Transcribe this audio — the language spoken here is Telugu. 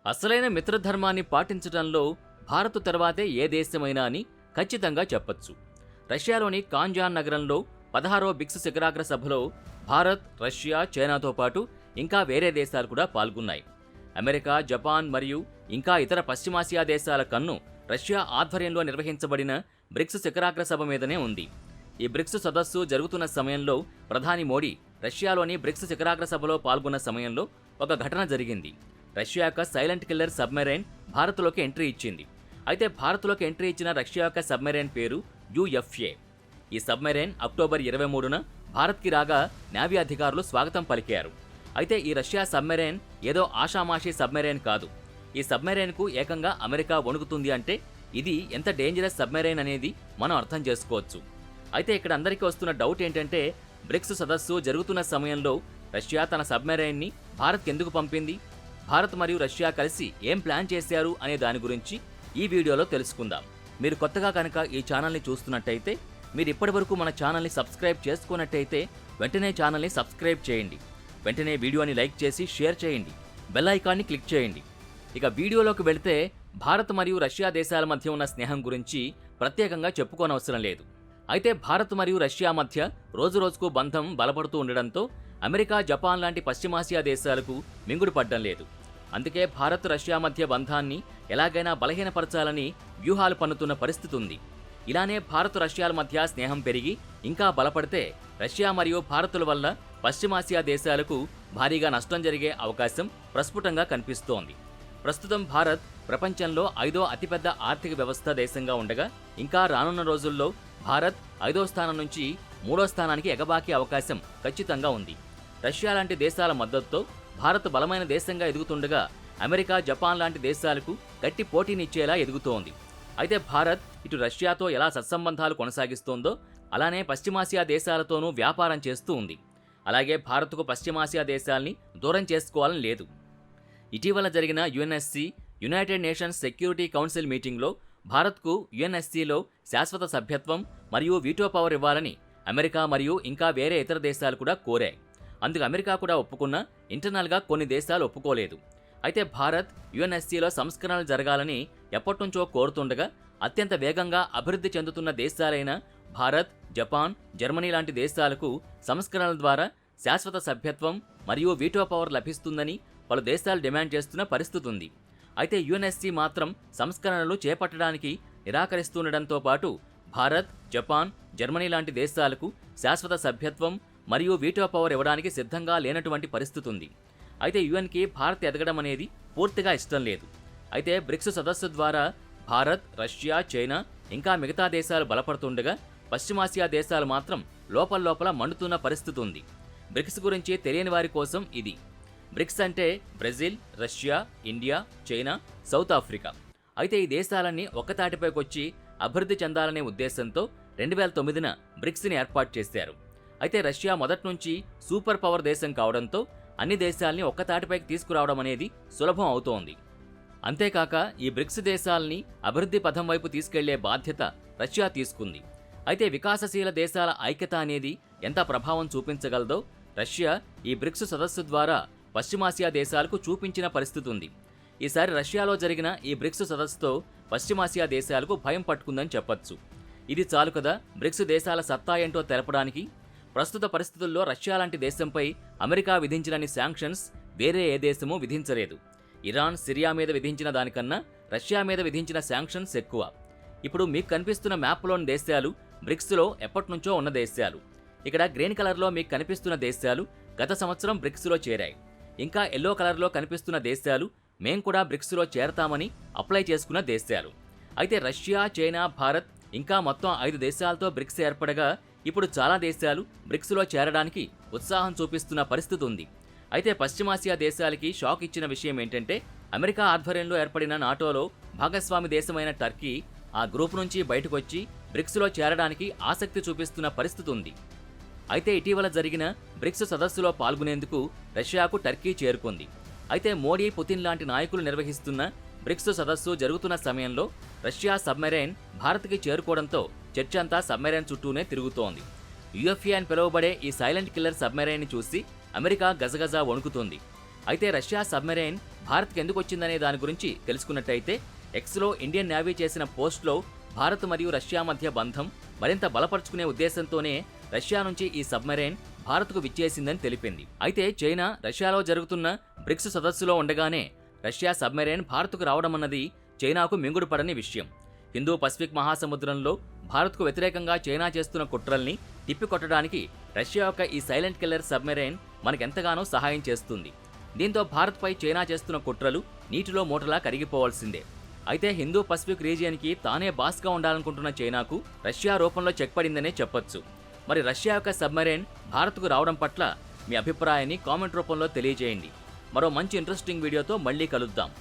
అసలైన మిత్రధర్మాన్ని పాటించడంలో భారత్ తర్వాతే ఏ దేశమైనా అని ఖచ్చితంగా చెప్పొచ్చు. రష్యాలోని కాంజాన్ నగరంలో 16వ బ్రిక్స్ శిఖరాగ్ర సభలో భారత్, రష్యా, చైనాతో పాటు ఇంకా వేరే దేశాలు కూడా పాల్గొన్నాయి. అమెరికా, జపాన్ మరియు ఇంకా ఇతర పశ్చిమాసియా దేశాల కన్ను రష్యా ఆధ్వర్యంలో నిర్వహించబడిన బ్రిక్స్ శిఖరాగ్ర సభ మీదనే ఉంది. ఈ బ్రిక్స్ సదస్సు జరుగుతున్న సమయంలో ప్రధాని మోడీ రష్యాలోని బ్రిక్స్ శిఖరాగ్ర సభలో పాల్గొన్న సమయంలో ఒక ఘటన జరిగింది. రష్యా యొక్క సైలెంట్ కిల్లర్ సబ్మెరైన్ భారత్లోకి ఎంట్రీ ఇచ్చింది. అయితే భారత్లోకి ఎంట్రీ ఇచ్చిన రష్యా యొక్క సబ్మెరైన్ పేరు యుఎఫ్ఏ. ఈ సబ్మెరైన్ అక్టోబర్ 23న భారత్కి రాగా నేవీ అధికారులు స్వాగతం పలికారు. అయితే ఈ రష్యా సబ్మెరైన్ ఏదో ఆషామాషీ సబ్మెరైన్ కాదు. ఈ సబ్మెరైన్కు ఏకంగా అమెరికా వణుకుతుంది అంటే ఇది ఎంత డేంజరస్ సబ్మెరైన్ అనేది మనం అర్థం చేసుకోవచ్చు. అయితే ఇక్కడ అందరికీ వస్తున్న డౌట్ ఏంటంటే, బ్రిక్స్ సదస్సు జరుగుతున్న సమయంలో రష్యా తన సబ్మెరైన్ని భారత్కి ఎందుకు పంపింది, భారత్ మరియు రష్యా కలిసి ఏం ప్లాన్ చేశారు అనే దాని గురించి ఈ వీడియోలో తెలుసుకుందాం. మీరు కొత్తగా కనుక ఈ ఛానల్ని చూస్తున్నట్టయితే, మీరు ఇప్పటివరకు మన ఛానల్ని సబ్స్క్రైబ్ చేసుకున్నట్టయితే వెంటనే ఛానల్ని సబ్స్క్రైబ్ చేయండి. వెంటనే వీడియోని లైక్ చేసి షేర్ చేయండి. బెల్ ఐకాన్ని క్లిక్ చేయండి. ఇక వీడియోలోకి వెళితే, భారత్ మరియు రష్యా దేశాల మధ్య ఉన్న స్నేహం గురించి ప్రత్యేకంగా చెప్పుకోనవసరం లేదు. అయితే భారత్ మరియు రష్యా మధ్య రోజురోజుకు బంధం బలపడుతూ ఉండడంతో అమెరికా, జపాన్ లాంటి పశ్చిమాసియా దేశాలకు మింగుడు పడ్డం లేదు. అందుకే భారత్, రష్యా మధ్య బంధాన్ని ఎలాగైనా బలహీనపరచాలని వ్యూహాలు పన్నుతున్న పరిస్థితి ఉంది. ఇలానే భారత్, రష్యాల మధ్య స్నేహం పెరిగి ఇంకా బలపడితే రష్యా మరియు భారత్ల వల్ల పశ్చిమాసియా దేశాలకు భారీగా నష్టం జరిగే అవకాశం ప్రస్ఫుటంగా కనిపిస్తోంది. ప్రస్తుతం భారత్ ప్రపంచంలో 5వ అతిపెద్ద ఆర్థిక వ్యవస్థ దేశంగా ఉండగా, ఇంకా రానున్న రోజుల్లో భారత్ 5వ స్థానం నుంచి 3వ స్థానానికి ఎగబాకే అవకాశం ఖచ్చితంగా ఉంది. రష్యా లాంటి దేశాల మద్దతుతో భారత్ బలమైన దేశంగా ఎదుగుతుండగా, అమెరికా, జపాన్ లాంటి దేశాలకు గట్టి పోటీనిచ్చేలా ఎదుగుతోంది. అయితే భారత్ ఇటు రష్యాతో ఎలా సత్సంబంధాలు కొనసాగిస్తోందో అలానే పశ్చిమాసియా దేశాలతోనూ వ్యాపారం చేస్తూ ఉంది. అలాగే భారత్కు పశ్చిమాసియా దేశాల్ని దూరం చేసుకోవాలని లేదు. ఇటీవల జరిగిన UNSC United nations security council మీటింగ్లో భారత్కు యుఎన్ఎస్సిలో శాశ్వత సభ్యత్వం మరియు వీటో పవర్ ఇవ్వాలని అమెరికా మరియు ఇంకా వేరే ఇతర దేశాలు కూడా కోరాయి. అందుకు అమెరికా కూడా ఒప్పుకున్నా ఇంటర్నల్గా కొన్ని దేశాలు ఒప్పుకోలేదు. అయితే భారత్ యుఎన్ఎస్సిలో సంస్కరణలు జరగాలని ఎప్పటినుంచో కోరుతుండగా, అత్యంత వేగంగా అభివృద్ధి చెందుతున్న దేశాలైన భారత్, జపాన్, జర్మనీ లాంటి దేశాలకు సంస్కరణల ద్వారా శాశ్వత సభ్యత్వం మరియు వీటో పవర్ లభిస్తుందని పలు దేశాలు డిమాండ్ చేస్తున్న పరిస్థితి ఉంది. అయితే యుఎన్ఎస్సి మాత్రం సంస్కరణలు చేపట్టడానికి నిరాకరిస్తుండటంతో పాటు భారత్, జపాన్, జర్మనీ లాంటి దేశాలకు శాశ్వత సభ్యత్వం మరియు వీటో పవర్ ఇవ్వడానికి సిద్ధంగా లేనటువంటి పరిస్థితి ఉంది. అయితే యుఎన్కి భారత్ ఎదగడం అనేది పూర్తిగా ఇష్టం లేదు. అయితే బ్రిక్స్ సదస్సు ద్వారా భారత్, రష్యా, చైనా ఇంకా మిగతా దేశాలు బలపడుతుండగా, పశ్చిమాసియా దేశాలు మాత్రం లోపల మండుతున్న పరిస్థితి ఉంది. బ్రిక్స్ గురించి తెలియని వారి కోసం ఇది. బ్రిక్స్ అంటే Brazil, Russia, India, China, south Africa. అయితే ఈ దేశాలన్నీ ఒక్కతాటిపైకొచ్చి అభివృద్ధి చెందాలనే ఉద్దేశంతో 2009న బ్రిక్స్ని ఏర్పాటు చేశారు. అయితే రష్యా మొదటి నుంచి సూపర్ పవర్ దేశం కావడంతో అన్ని దేశాల్ని ఒక్కతాటిపైకి తీసుకురావడం అనేది సులభం అవుతోంది. అంతేకాక ఈ బ్రిక్స్ దేశాల్ని అభివృద్ధి పథం వైపు తీసుకెళ్లే బాధ్యత రష్యా తీసుకుంది. అయితే వికాసశీల దేశాల ఐక్యత అనేది ఎంత ప్రభావం చూపించగలదో రష్యా ఈ బ్రిక్స్ సదస్సు ద్వారా పశ్చిమాసియా దేశాలకు చూపించిన పరిస్థితి ఉంది. ఈసారి రష్యాలో జరిగిన ఈ బ్రిక్స్ సదస్సుతో పశ్చిమాసియా దేశాలకు భయం పట్టుకుందని చెప్పొచ్చు. ఇది చాలు కదా బ్రిక్స్ దేశాల సత్తా ఏంటో తెలపడానికి. ప్రస్తుత పరిస్థితుల్లో రష్యా లాంటి దేశంపై అమెరికా విధించినన్ని శాంక్షన్స్ వేరే ఏ దేశమూ విధించలేదు. ఇరాన్, సిరియా మీద విధించిన దానికన్నా రష్యా మీద విధించిన శాంక్షన్స్ ఎక్కువ. ఇప్పుడు మీకు కనిపిస్తున్న మ్యాప్లోని దేశాలు బ్రిక్స్లో ఎప్పటినుంచో ఉన్న దేశాలు. ఇక్కడ గ్రీన్ కలర్లో మీకు కనిపిస్తున్న దేశాలు గత సంవత్సరం బ్రిక్స్లో చేరాయి. ఇంకా ఎల్లో కలర్లో కనిపిస్తున్న దేశాలు మేం కూడా బ్రిక్స్లో చేరతామని అప్లై చేసుకున్న దేశాలు. అయితే రష్యా, చైనా, భారత్ ఇంకా మొత్తం 5 దేశాలతో బ్రిక్స్ ఏర్పడగా ఇప్పుడు చాలా దేశాలు బ్రిక్స్లో చేరడానికి ఉత్సాహం చూపిస్తున్న పరిస్థితి ఉంది. అయితే పశ్చిమాసియా దేశాలకి షాక్ ఇచ్చిన విషయం ఏంటంటే, అమెరికా ఆధ్వర్యంలో ఏర్పడిన నాటోలో భాగస్వామి దేశమైన టర్కీ ఆ గ్రూప్ నుంచి బయటకొచ్చి బ్రిక్స్లో చేరడానికి ఆసక్తి చూపిస్తున్న పరిస్థితి ఉంది. అయితే ఇటీవల జరిగిన బ్రిక్స్ సదస్సులో పాల్గొనేందుకు రష్యాకు టర్కీ చేరుకుంది. అయితే మోడీ, పుతిన్ లాంటి నాయకులు నిర్వహిస్తున్న బ్రిక్స్ సదస్సు జరుగుతున్న సమయంలో రష్యా సబ్మెరైన్ భారత్కి చేరుకోవడంతో చర్చ అంతా సబ్మెరైన్ చుట్టూనే తిరుగుతోంది. యుఎఫ్ఏ అని పిలువబడే ఈ సైలెంట్ కిల్లర్ సబ్మెరైన్ చూసి అమెరికా గజగజ వణుకుతుంది. అయితే రష్యా సబ్మెరైన్ భారత్కి ఎందుకు వచ్చిందనే దాని గురించి తెలుసుకున్నట్టయితే ఎక్స్లో ఇండియన్ నేవీ చేసిన పోస్ట్లో భారత్ మరియు రష్యా మధ్య బంధం మరింత బలపరుచుకునే ఉద్దేశంతోనే రష్యా నుంచి ఈ సబ్మెరైన్ భారత్కు విచ్చేసిందని తెలిపింది. అయితే చైనా రష్యాలో జరుగుతున్న బ్రిక్స్ సదస్సులో ఉండగానే రష్యా సబ్మెరైన్ భారత్కు రావడమన్నది చైనాకు మింగుడుపడని విషయం. హిందూ పసిఫిక్ మహాసముద్రంలో భారత్కు వ్యతిరేకంగా చైనా చేస్తున్న కుట్రల్ని తిప్పికొట్టడానికి రష్యా యొక్క ఈ సైలెంట్ కిల్లర్ సబ్మెరైన్ మనకెంతగానో సహాయం చేస్తుంది. దీంతో భారత్పై చైనా చేస్తున్న కుట్రలు నీటిలో మూటలా కరిగిపోవాల్సిందే. అయితే హిందూ పసిఫిక్ రీజియన్కి తానే బాస్గా ఉండాలనుకుంటున్న చైనాకు రష్యా రూపంలో చెక్ పడిందనే చెప్పొచ్చు. మరి రష్యా యొక్క సబ్మెరైన్ భారత్కు రావడం పట్ల మీ అభిప్రాయాన్ని కామెంట్ రూపంలో తెలియజేయండి. మరో మంచి ఇంట్రెస్టింగ్ వీడియోతో మళ్ళీ కలుద్దాం.